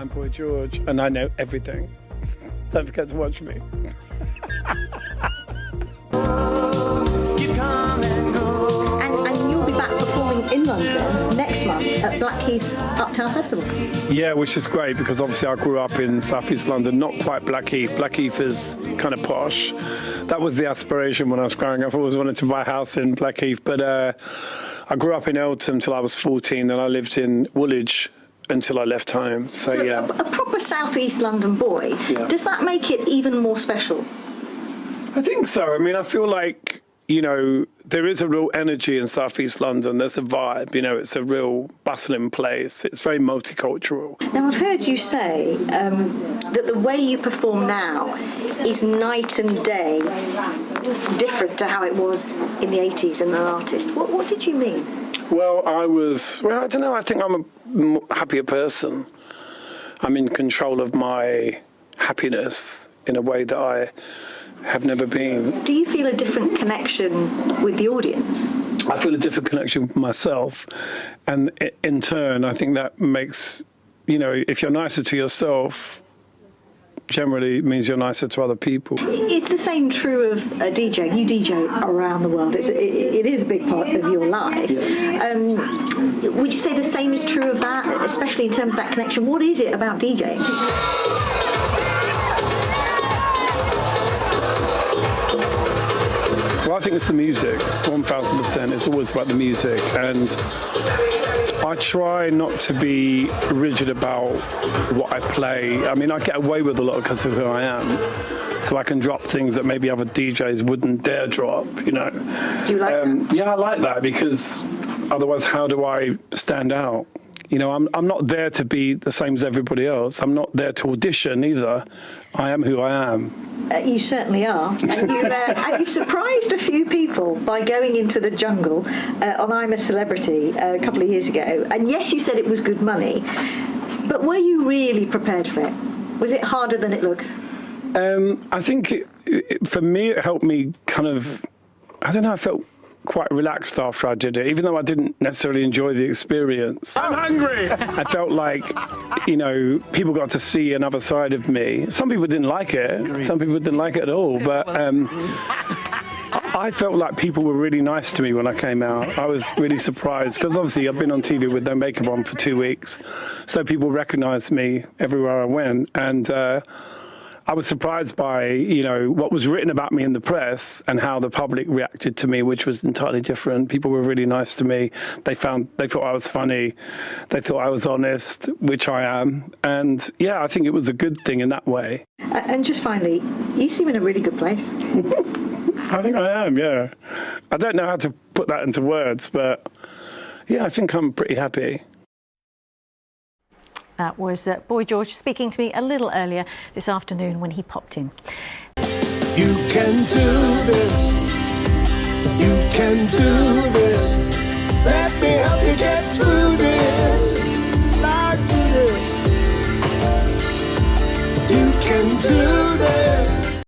I'm Boy George, and I know everything. Don't forget to watch me. And you'll be back performing in London next month at Blackheath's Uptown Festival. Yeah, which is great because obviously I grew up in South East London, not quite Blackheath. Blackheath is kind of posh. That was the aspiration when I was growing up. I always wanted to buy a house in Blackheath, but I grew up in Eltham till I was 14, and I lived in Woolwich until I left home. So yeah. A proper South East London boy. Yeah. Does that make it even more special? I think so. I mean, I feel like, you know, there is a real energy in South East London. There's a vibe, you know, it's a real bustling place. It's very multicultural. Now, I've heard you say that the way you perform now is night and day different to how it was in the 80s and an artist. What did you mean? Well, I don't know, I think I'm a happier person. I'm in control of my happiness in a way that I have never been. Do you feel a different connection with the audience? I feel a different connection with myself, and in turn I think that makes, you know, if you're nicer to yourself, generally it means you're nicer to other people. It's the same true of a DJ. You DJ around the world. It is a big part of your life. Yeah. Would you say the same is true of that, especially in terms of that connection? What is it about DJing? Well, I think it's the music, 1,000%. It's always about the music, and I try not to be rigid about what I play. I mean, I get away with a lot because of who I am, so I can drop things that maybe other DJs wouldn't dare drop, you know. Do you like that? Yeah, I like that, because otherwise how do I stand out? You know, I'm not there to be the same as everybody else. I'm not there to audition either. I am who I am. You certainly are. And you've surprised a few people by going into the jungle on I'm a Celebrity a couple of years ago. And yes, you said it was good money, but were you really prepared for it? Was it harder than it looks? I think for me, it helped me kind of, I don't know, I felt quite relaxed after I did it, even though I didn't necessarily enjoy the experience. I'm hungry! I felt like, you know, people got to see another side of me. Some people didn't like it. Some people didn't like it at all, but I felt like people were really nice to me when I came out. I was really surprised, because obviously I've been on TV with no makeup on for 2 weeks, so people recognized me everywhere I went, and I was surprised by, you know, what was written about me in the press and how the public reacted to me, which was entirely different. People were really nice to me. They thought I was funny. They thought I was honest, which I am. And yeah, I think it was a good thing in that way. And just finally, you seem in a really good place. I think I am, yeah. I don't know how to put that into words, but yeah, I think I'm pretty happy. That was Boy George speaking to me a little earlier this afternoon when he popped in. You can do this. You can do this.